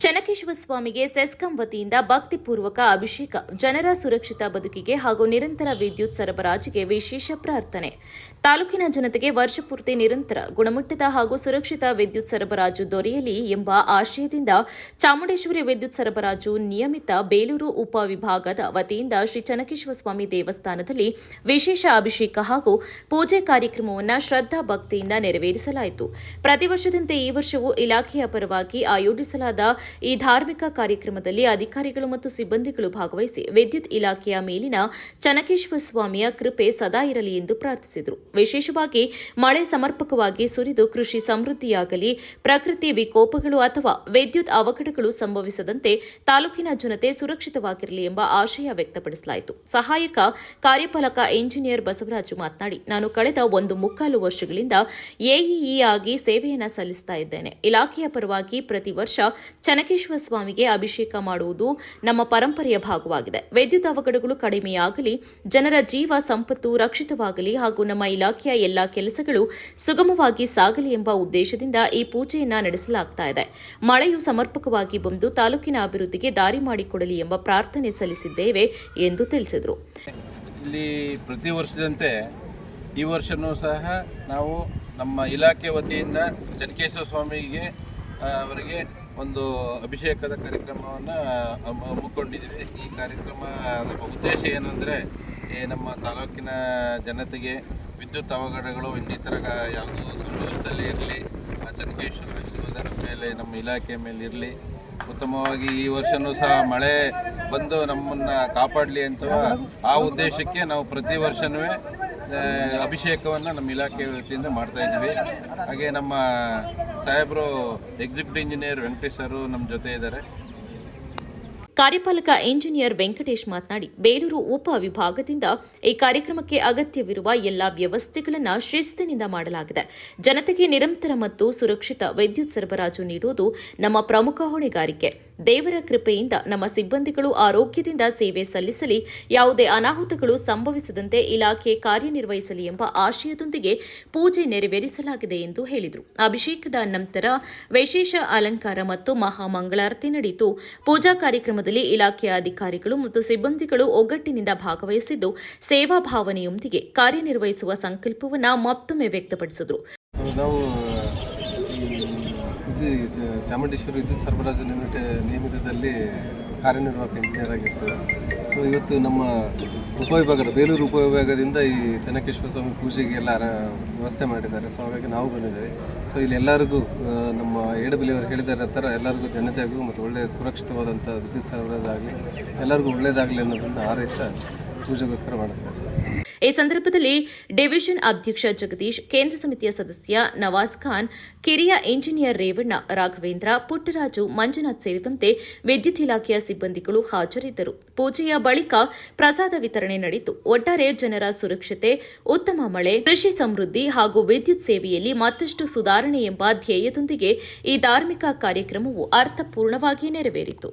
ಚೆನ್ನಕೇಶವ ಸ್ವಾಮಿಗೆ ಸೆಸ್ಕಾಂ ವತಿಯಿಂದ ಭಕ್ತಿಪೂರ್ವಕ ಅಭಿಷೇಕ, ಜನರ ಸುರಕ್ಷಿತ ಬದುಕಿಗೆ ಹಾಗೂ ನಿರಂತರ ವಿದ್ಯುತ್ ಸರಬರಾಜಿಗೆ ವಿಶೇಷ ಪ್ರಾರ್ಥನೆ. ತಾಲೂಕಿನ ಜನತೆಗೆ ವರ್ಷಪೂರ್ತಿ ನಿರಂತರ ಗುಣಮಟ್ಟದ ಹಾಗೂ ಸುರಕ್ಷಿತ ವಿದ್ಯುತ್ ಸರಬರಾಜು ದೊರೆಯಲಿ ಎಂಬ ಆಶಯದಿಂದ ಚಾಮುಂಡೇಶ್ವರಿ ವಿದ್ಯುತ್ ಸರಬರಾಜು ನಿಯಮಿತ ಬೇಲೂರು ಉಪವಿಭಾಗದ ವತಿಯಿಂದ ಶ್ರೀ ಚೆನ್ನಕೇಶವ ಸ್ವಾಮಿ ದೇವಸ್ಥಾನದಲ್ಲಿ ವಿಶೇಷ ಅಭಿಷೇಕ ಹಾಗೂ ಪೂಜೆ ಕಾರ್ಯಕ್ರಮವನ್ನು ಶ್ರದ್ಧಾ ಭಕ್ತಿಯಿಂದ ನೆರವೇರಿಸಲಾಯಿತು. ಪ್ರತಿ ವರ್ಷದಂತೆ ಈ ವರ್ಷವೂ ಇಲಾಖೆಯ ಪರವಾಗಿ ಆಯೋಜಿಸಲಾದ ಈ ಧಾರ್ಮಿಕ ಕಾರ್ಯಕ್ರಮದಲ್ಲಿ ಅಧಿಕಾರಿಗಳು ಮತ್ತು ಸಿಬ್ಬಂದಿಗಳು ಭಾಗವಹಿಸಿ ವಿದ್ಯುತ್ ಇಲಾಖೆಯ ಮೇಲಿನ ಚೆನ್ನಕೇಶವ ಸ್ವಾಮಿಯ ಕೃಪೆ ಸದಾ ಇರಲಿ ಎಂದು ಪ್ರಾರ್ಥಿಸಿದರು. ವಿಶೇಷವಾಗಿ ಮಳೆ ಸಮರ್ಪಕವಾಗಿ ಸುರಿದು ಕೃಷಿ ಸಮೃದ್ಧಿಯಾಗಲಿ, ಪ್ರಕೃತಿ ವಿಕೋಪಗಳು ಅಥವಾ ವಿದ್ಯುತ್ ಅವಘಡಗಳು ಸಂಭವಿಸದಂತೆ ತಾಲೂಕಿನ ಜನತೆ ಸುರಕ್ಷಿತವಾಗಿರಲಿ ಎಂಬ ಆಶಯ ವ್ಯಕ್ತಪಡಿಸಲಾಯಿತು. ಸಹಾಯಕ ಕಾರ್ಯಪಾಲಕ ಇಂಜಿನಿಯರ್ ಬಸವರಾಜು ಮಾತನಾಡಿ, ನಾನು ಕಳೆದ 1.25 ವರ್ಷಗಳಿಂದ ಎಇಇ ಆಗಿ ಸೇವೆಯನ್ನು ಸಲ್ಲಿಸುತ್ತಾ ಇದ್ದೇನೆ. ಇಲಾಖೆಯ ಪರವಾಗಿ ಪ್ರತಿ ವರ್ಷ ಚೆನ್ನಕೇಶವ ಸ್ವಾಮಿಗೆ ಅಭಿಷೇಕ ಮಾಡುವುದು ನಮ್ಮ ಪರಂಪರೆಯ ಭಾಗವಾಗಿದೆ. ವಿದ್ಯುತ್ ಅವಘಡಗಳು ಕಡಿಮೆಯಾಗಲಿ, ಜನರ ಜೀವ ಸಂಪತ್ತು ರಕ್ಷಿತವಾಗಲಿ ಹಾಗೂ ನಮ್ಮ ಇಲಾಖೆಯ ಎಲ್ಲಾ ಕೆಲಸಗಳು ಸುಗಮವಾಗಿ ಸಾಗಲಿ ಎಂಬ ಉದ್ದೇಶದಿಂದ ಈ ಪೂಜೆಯನ್ನು ನಡೆಸಲಾಗುತ್ತಾ ಇದೆ. ಮಳೆಯು ಸಮರ್ಪಕವಾಗಿ ಬಂದು ತಾಲೂಕಿನ ಅಭಿವೃದ್ಧಿಗೆ ದಾರಿ ಮಾಡಿಕೊಡಲಿ ಎಂಬ ಪ್ರಾರ್ಥನೆ ಸಲ್ಲಿಸಿದ್ದೇವೆ ಎಂದು ತಿಳಿಸಿದರು. ಇಲ್ಲಿ ಪ್ರತಿ ವರ್ಷದಂತೆ ಈ ವರ್ಷವೂ ಸಹ ನಾವು ನಮ್ಮ ಇಲಾಖೆ ವತಿಯಿಂದ ಚೆನ್ನಕೇಶವ ಸ್ವಾಮಿಗೆ ಅವರಿಗೆ ಒಂದು ಅಭಿಷೇಕದ ಕಾರ್ಯಕ್ರಮವನ್ನು ಹಮ್ಮಿಕೊಂಡಿದ್ದೀವಿ. ಈ ಕಾರ್ಯಕ್ರಮದ ಉದ್ದೇಶ ಏನಂದರೆ, ನಮ್ಮ ತಾಲೂಕಿನ ಜನತೆಗೆ ವಿದ್ಯುತ್ ಅವಘಡಗಳು ಇನ್ನಿತರ ಯಾವುದೂ ಸಂಭವಿಸದಲ್ಲಿ ಇರಲಿ, ಚೆನ್ನಕೇಶವ ಆಶೀರ್ವಾದ ಮೇಲೆ ನಮ್ಮ ಇಲಾಖೆ ಮೇಲೆ ಇರಲಿ, ಉತ್ತಮವಾಗಿ ಈ ವರ್ಷವೂ ಸಹ ಮಳೆ ಬಂದು ನಮ್ಮನ್ನು ಕಾಪಾಡಲಿ ಅಂತ ಆ ಉದ್ದೇಶಕ್ಕೆ ನಾವು ಪ್ರತಿ ವರ್ಷವೂ ಅಭಿಷೇಕವನ್ನು ನಮ್ಮ ಇಲಾಖೆ ವತಿಯಿಂದ ಮಾಡ್ತಾ ಇದ್ದೀವಿ. ಹಾಗೆ ನಮ್ಮ ಸಾಹೇಬರು ಎಕ್ಸಿಕ್ಯೂಟಿವ್ ಇಂಜಿನಿಯರ್ ವೆಂಕಟೇಶ್ ಅವರು ನಮ್ಮ ಜೊತೆ ಇದ್ದಾರೆ. ಕಾರ್ಯಪಾಲಕ ಇಂಜಿನಿಯರ್ ವೆಂಕಟೇಶ್ ಮಾತನಾಡಿ, ಬೇಲೂರು ಉಪ ವಿಭಾಗದಿಂದ ಈ ಕಾರ್ಯಕ್ರಮಕ್ಕೆ ಅಗತ್ಯವಿರುವ ಎಲ್ಲಾ ವ್ಯವಸ್ಥೆಗಳನ್ನು ಶಿಸ್ತಿನಿಂದ ಮಾಡಲಾಗಿದೆ. ಜನತೆಗೆ ನಿರಂತರ ಮತ್ತು ಸುರಕ್ಷಿತ ವಿದ್ಯುತ್ ಸರಬರಾಜು ನೀಡುವುದು ನಮ್ಮ ಪ್ರಮುಖ ಹೊಣೆಗಾರಿಕೆ. ದೇವರ ಕೃಪೆಯಿಂದ ನಮ್ಮ ಸಿಬ್ಬಂದಿಗಳು ಆರೋಗ್ಯದಿಂದ ಸೇವೆ ಸಲ್ಲಿಸಲಿ, ಯಾವುದೇ ಅನಾಹುತಗಳು ಸಂಭವಿಸದಂತೆ ಇಲಾಖೆ ಕಾರ್ಯನಿರ್ವಹಿಸಲಿ ಎಂಬ ಆಶಯದೊಂದಿಗೆ ಪೂಜೆ ನೆರವೇರಿಸಲಾಗಿದೆ ಎಂದು ಹೇಳಿದರು. ಅಭಿಷೇಕದ ನಂತರ ವಿಶೇಷ ಅಲಂಕಾರ ಮತ್ತು ಮಹಾಮಂಗಳಾರತಿ ನಡೆಯಿತು. ಪೂಜಾ ಕಾರ್ಯಕ್ರಮದಲ್ಲಿ ಇಲಾಖೆಯ ಅಧಿಕಾರಿಗಳು ಮತ್ತು ಸಿಬ್ಬಂದಿಗಳು ಒಗ್ಗಟ್ಟಿನಿಂದ ಭಾಗವಹಿಸಿದ್ದು ಸೇವಾ ಭಾವನೆಯೊಂದಿಗೆ ಕಾರ್ಯನಿರ್ವಹಿಸುವ ಸಂಕಲ್ಪವನ್ನು ಮತ್ತೊಮ್ಮೆ ವ್ಯಕ್ತಪಡಿಸಿದರು. ನಾವು ಚಾಮುಂಡೇಶ್ವರಿ ವಿದ್ಯುತ್ ಸರಬರಾಜು ನಿಯಮಿತದಲ್ಲಿ ಕಾರ್ಯನಿರ್ವಾಹಕ ಇಂಜಿನಿಯರ್ ಆಗಿರ್ತೇವೆ. ಸೊ ಇವತ್ತು ನಮ್ಮ ಉಪವಿಭಾಗದ ಬೇಲೂರು ಉಪವಿಭಾಗದಿಂದ ಈ ಚೆನ್ನಕೇಶವ ಸ್ವಾಮಿ ಪೂಜೆಗೆಲ್ಲ ವ್ಯವಸ್ಥೆ ಮಾಡಿದ್ದಾರೆ. ಸೊ ಹಾಗಾಗಿ ನಾವು ಬಂದಿದ್ದೇವೆ. ಸೊ ಇಲ್ಲಿ ಎಲ್ಲರಿಗೂ ನಮ್ಮ AWL ಅವರು ಹೇಳಿದ ಥರ ಎಲ್ಲರಿಗೂ ಜನತೆಗೂ ಮತ್ತು ಒಳ್ಳೆಯ ಸುರಕ್ಷಿತವಾದಂಥ ವಿದ್ಯುತ್ ಸರಬರಾಜು ಆಗಲಿ, ಎಲ್ಲರಿಗೂ ಒಳ್ಳೆಯದಾಗಲಿ ಅನ್ನೋದನ್ನು ಹಾರೈಸ್ತಾ ಪೂಜೆಗೋಸ್ಕರ ಮಾಡಿಸ್ತಾರೆ. ಈ ಸಂದರ್ಭದಲ್ಲಿ ಡಿವಿಷನ್ ಅಧ್ಯಕ್ಷ ಜಗದೀಶ್, ಕೇಂದ್ರ ಸಮಿತಿಯ ಸದಸ್ಯ ನವಾಜ್ ಖಾನ್, ಕಿರಿಯ ಇಂಜಿನಿಯರ್ ರೇವಣ್ಣ, ರಾಘವೇಂದ್ರ, ಪುಟ್ಟರಾಜು, ಮಂಜುನಾಥ್ ಸೇರಿದಂತೆ ವಿದ್ಯುತ್ ಇಲಾಖೆಯ ಸಿಬ್ಬಂದಿಗಳು ಹಾಜರಿದ್ದರು. ಪೂಜೆಯ ಬಳಿಕ ಪ್ರಸಾದ ವಿತರಣೆ ನಡೆಯಿತು. ಒಟ್ಟಾರೆ ಜನರ ಸುರಕ್ಷತೆ, ಉತ್ತಮ ಮಳೆ, ಕೃಷಿ ಸಮೃದ್ಧಿ ಹಾಗೂ ವಿದ್ಯುತ್ ಸೇವೆಯಲ್ಲಿ ಮತ್ತಷ್ಟು ಸುಧಾರಣೆ ಎಂಬ ಧ್ಯೇಯದೊಂದಿಗೆ ಈ ಧಾರ್ಮಿಕ ಕಾರ್ಯಕ್ರಮವು ಅರ್ಥಪೂರ್ಣವಾಗಿ ನೆರವೇರಿತು.